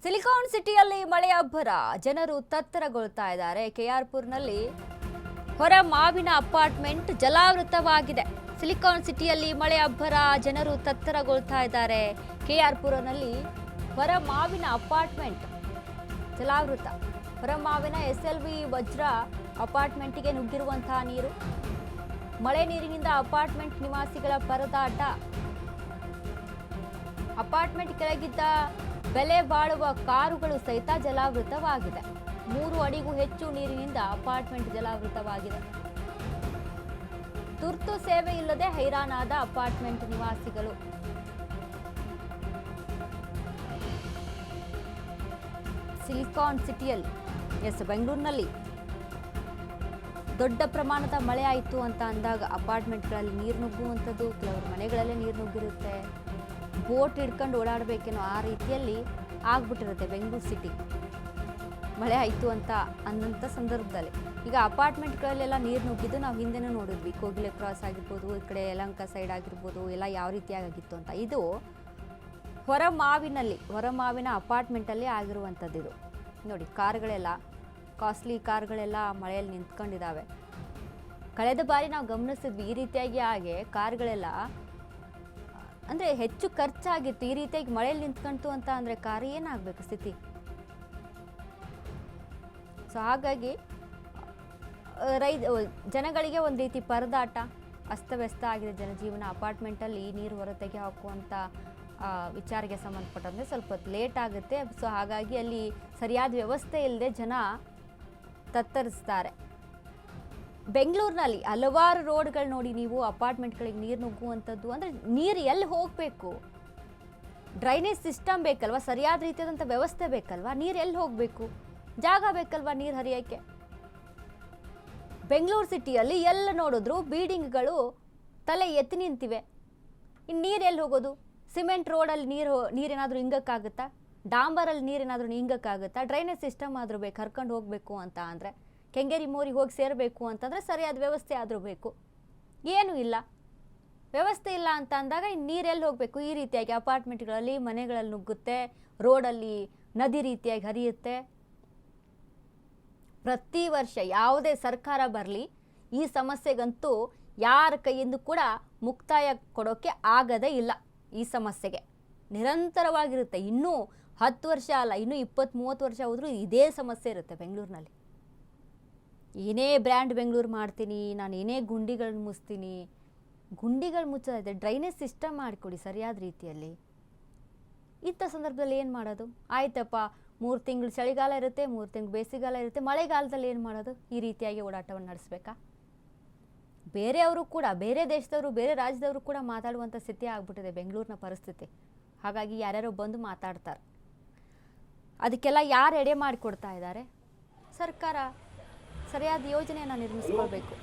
Silicon ಸಿಟಿಯಲ್ಲಿ ಮಳೆಯ ಅಬ್ಬರ, ಜನರು ತತ್ತರಗೊಳ್ತಾ ಇದ್ದಾರೆ. ಕೆಆರ್ಪುರ್ನಲ್ಲಿ ಹೊರ ಮಾವಿನ ಅಪಾರ್ಟ್ಮೆಂಟ್ ಜಲಾವೃತವಾಗಿದೆ. ಸಿಲಿಕಾನ್ ಸಿಟಿಯಲ್ಲಿ ಮಳೆ ಅಬ್ಬರ, ಜನರು ತತ್ತರಗೊಳ್ತಾ ಇದ್ದಾರೆ. ಕೆಆರ್ಪುರನಲ್ಲಿ ಹೊರ ಮಾವಿನ ಅಪಾರ್ಟ್ಮೆಂಟ್ ಜಲಾವೃತ. ಹೊರ ಮಾವಿನ ಎಸ್ಎಲ್ವಿ ವಜ್ರ ಅಪಾರ್ಟ್ಮೆಂಟ್ಗೆ ನುಗ್ಗಿರುವಂತಹ ನೀರು, ಮಳೆ ನೀರಿನಿಂದ ಅಪಾರ್ಟ್ಮೆಂಟ್ ನಿವಾಸಿಗಳ ಪರದಾಟ. ಅಪಾರ್ಟ್ಮೆಂಟ್ ಕೆಳಗಿದ್ದ ಬೆಲೆ ಬಾಳುವ ಕಾರುಗಳು ಸಹಿತ ಜಲಾವೃತವಾಗಿದೆ. 3 ಅಡಿಗೂ ಹೆಚ್ಚು ನೀರಿನಿಂದ ಅಪಾರ್ಟ್ಮೆಂಟ್ ಜಲಾವೃತವಾಗಿದೆ. ತುರ್ತು ಸೇವೆ ಇಲ್ಲದೆ ಹೈರಾಣಾದ ಅಪಾರ್ಟ್ಮೆಂಟ್ ನಿವಾಸಿಗಳು. ಸಿಲಿಕಾನ್ ಸಿಟಿಯಲ್ಲಿ ಬೆಂಗಳೂರಿನಲ್ಲಿ ದೊಡ್ಡ ಪ್ರಮಾಣದ ಮಳೆ ಆಯಿತು ಅಂತ ಅಂದಾಗ ಅಪಾರ್ಟ್ಮೆಂಟ್ಗಳಲ್ಲಿ ನೀರು ನುಗ್ಗುವಂಥದ್ದು, ಕೆಲವರು ಮನೆಗಳಲ್ಲೇ ನೀರು ನುಗ್ಗಿರುತ್ತೆ. ಬೋಟ್ ಹಿಡ್ಕೊಂಡು ಓಡಾಡಬೇಕೇನೋ ಆ ರೀತಿಯಲ್ಲಿ ಆಗ್ಬಿಟ್ಟಿರುತ್ತೆ ಬೆಂಗಳೂರು ಸಿಟಿ. ಮಳೆ ಆಯಿತು ಅಂತ ಅನ್ನೋಂಥ ಸಂದರ್ಭದಲ್ಲಿ ಈಗ ಅಪಾರ್ಟ್ಮೆಂಟ್ಗಳಲ್ಲೆಲ್ಲ ನೀರು ನುಗ್ಗಿದ್ದು ನಾವು ಹಿಂದೆನೂ ನೋಡಿದ್ವಿ. ಕೋಗಿಲೆ ಕ್ರಾಸ್ ಆಗಿರ್ಬೋದು, ಈ ಕಡೆ ಯಲಹಂಕ ಸೈಡ್ ಆಗಿರ್ಬೋದು, ಎಲ್ಲ ಯಾವ ರೀತಿಯಾಗಿತ್ತು ಅಂತ. ಇದು ಹೊರ ಮಾವಿನ ಅಪಾರ್ಟ್ಮೆಂಟಲ್ಲಿ ಆಗಿರುವಂಥದ್ದು. ಇದು ನೋಡಿ, ಕಾರುಗಳೆಲ್ಲ ಕಾಸ್ಟ್ಲಿ ಕಾರುಗಳೆಲ್ಲ ಮಳೆಯಲ್ಲಿ ನಿಂತ್ಕೊಂಡಿದ್ದಾವೆ. ಕಳೆದ ಬಾರಿ ನಾವು ಗಮನಿಸಿದ್ವಿ ಈ ರೀತಿಯಾಗಿ. ಹಾಗೆ ಕಾರುಗಳೆಲ್ಲ ಅಂದರೆ ಹೆಚ್ಚು ಖರ್ಚಾಗಿತ್ತು. ಈ ರೀತಿಯಾಗಿ ಮಳೆಯಲ್ಲಿ ನಿಂತ್ಕೊಂತು ಅಂತ ಅಂದರೆ ಕಾರು ಏನಾಗಬೇಕು ಸ್ಥಿತಿ? ಸೊ ಹಾಗಾಗಿ ಜನಗಳಿಗೆ ಒಂದು ರೀತಿ ಪರದಾಟ, ಅಸ್ತವ್ಯಸ್ತ ಆಗಿದೆ ಜನಜೀವನ. ಅಪಾರ್ಟ್ಮೆಂಟಲ್ಲಿ ನೀರು ಹೊರತೆಗೆ ಹಾಕುವಂಥ ವಿಚಾರಕ್ಕೆ ಸಂಬಂಧಪಟ್ಟಂತೆ ಸ್ವಲ್ಪ ಹೊತ್ತು ಲೇಟ್ ಆಗುತ್ತೆ. ಸೊ ಹಾಗಾಗಿ ಅಲ್ಲಿ ಸರಿಯಾದ ವ್ಯವಸ್ಥೆ ಇಲ್ಲದೆ ಜನ ತತ್ತರಿಸ್ತಾರೆ. ಬೆಂಗಳೂರಿನಲ್ಲಿ ಹಲವಾರು ರೋಡ್ಗಳು ನೋಡಿ ನೀವು, ಅಪಾರ್ಟ್ಮೆಂಟ್ಗಳಿಗೆ ನೀರು ನುಗ್ಗುವಂಥದ್ದು. ಅಂದರೆ ನೀರು ಎಲ್ಲಿ ಹೋಗಬೇಕು? ಡ್ರೈನೇಜ್ ಸಿಸ್ಟಮ್ ಬೇಕಲ್ವ, ಸರಿಯಾದ ರೀತಿಯಾದಂಥ ವ್ಯವಸ್ಥೆ ಬೇಕಲ್ವ, ನೀರು ಎಲ್ಲಿ ಹೋಗಬೇಕು? ಜಾಗ ಬೇಕಲ್ವ ನೀರು ಹರಿಯೋಕ್ಕೆ. ಬೆಂಗಳೂರು ಸಿಟಿಯಲ್ಲಿ ಎಲ್ಲ ನೋಡಿದ್ರು ಬಿಲ್ಡಿಂಗ್ಗಳು ತಲೆ ಎತ್ತಿ ನಿಂತಿವೆ. ಇನ್ನು ನೀರು ಎಲ್ಲಿ ಹೋಗೋದು? ಸಿಮೆಂಟ್ ರೋಡಲ್ಲಿ ನೀರೇನಾದರೂ ಹಿಂಗಕ್ಕಾಗುತ್ತಾ? ಡಾಂಬರಲ್ಲಿ ನೀರೇನಾದರೂ ಹಿಂಗಕ್ಕಾಗುತ್ತಾ? ಡ್ರೈನೇಜ್ ಸಿಸ್ಟಮ್ ಆದರೂ ಬೇಕು ಹರ್ಕೊಂಡು ಹೋಗಬೇಕು ಅಂತ ಅಂದರೆ. ಕೆಂಗೇರಿ ಮೋರಿಗೆ ಹೋಗಿ ಸೇರಬೇಕು ಅಂತಂದರೆ ಸರಿಯಾದ ವ್ಯವಸ್ಥೆ ಆದರೂ ಬೇಕು. ಏನೂ ಇಲ್ಲ, ವ್ಯವಸ್ಥೆ ಇಲ್ಲ ಅಂತ ಅಂದಾಗ ಇನ್ನು ನೀರೆಲ್ಲಿ ಹೋಗಬೇಕು? ಈ ರೀತಿಯಾಗಿ ಅಪಾರ್ಟ್ಮೆಂಟ್ಗಳಲ್ಲಿ ಮನೆಗಳಲ್ಲಿ ನುಗ್ಗುತ್ತೆ, ರೋಡಲ್ಲಿ ನದಿ ರೀತಿಯಾಗಿ ಹರಿಯುತ್ತೆ. ಪ್ರತಿ ವರ್ಷ ಯಾವುದೇ ಸರ್ಕಾರ ಬರಲಿ ಈ ಸಮಸ್ಯೆಗಂತೂ ಯಾರ ಕೈಯಿಂದ ಕೂಡ ಮುಕ್ತಾಯ ಕೊಡೋಕ್ಕೆ ಆಗದೇ ಇಲ್ಲ. ಈ ಸಮಸ್ಯೆಗೆ ನಿರಂತರವಾಗಿರುತ್ತೆ. ಇನ್ನೂ 10 ವರ್ಷ ಅಲ್ಲ, ಇನ್ನೂ 20-30 ವರ್ಷ ಹೋದರೂ ಇದೇ ಸಮಸ್ಯೆ ಇರುತ್ತೆ ಬೆಂಗಳೂರಿನಲ್ಲಿ. ಏನೇ ಬ್ರ್ಯಾಂಡ್ ಬೆಂಗಳೂರು ಮಾಡ್ತೀನಿ ನಾನು, ಏನೇ ಗುಂಡಿಗಳನ್ನ ಮುಚ್ತೀನಿ. ಗುಂಡಿಗಳು ಮುಚ್ಚೋದಿದೆ, ಡ್ರೈನೇಜ್ ಸಿಸ್ಟಮ್ ಮಾಡಿಕೊಡಿ ಸರಿಯಾದ ರೀತಿಯಲ್ಲಿ. ಇಂಥ ಸಂದರ್ಭದಲ್ಲಿ ಏನು ಮಾಡೋದು? ಆಯ್ತಪ್ಪ, 3 ತಿಂಗಳು ಚಳಿಗಾಲ ಇರುತ್ತೆ, 3 ತಿಂಗಳು ಬೇಸಿಗೆಗಾಲ ಇರುತ್ತೆ, ಮಳೆಗಾಲದಲ್ಲಿ ಏನು ಮಾಡೋದು? ಈ ರೀತಿಯಾಗಿ ಓಡಾಟವನ್ನು ನಡೆಸಬೇಕಾ? ಬೇರೆಯವರು ಕೂಡ, ಬೇರೆ ದೇಶದವರು, ಬೇರೆ ರಾಜ್ಯದವರು ಕೂಡ ಮಾತಾಡುವಂಥ ಸ್ಥಿತಿ ಆಗ್ಬಿಟ್ಟಿದೆ ಬೆಂಗಳೂರಿನ ಪರಿಸ್ಥಿತಿ. ಹಾಗಾಗಿ ಯಾರ್ಯಾರೋ ಬಂದು ಮಾತಾಡ್ತಾರೆ. ಅದಕ್ಕೆಲ್ಲ ಯಾರು ಎಡೆ ಮಾಡಿಕೊಡ್ತಾ ಇದ್ದಾರೆ? ಸರ್ಕಾರ ಸರಿಯಾದ ಯೋಜನೆಯನ್ನು ನಿರ್ಮಿಸ್ಕೊಳ್ಬೇಕು.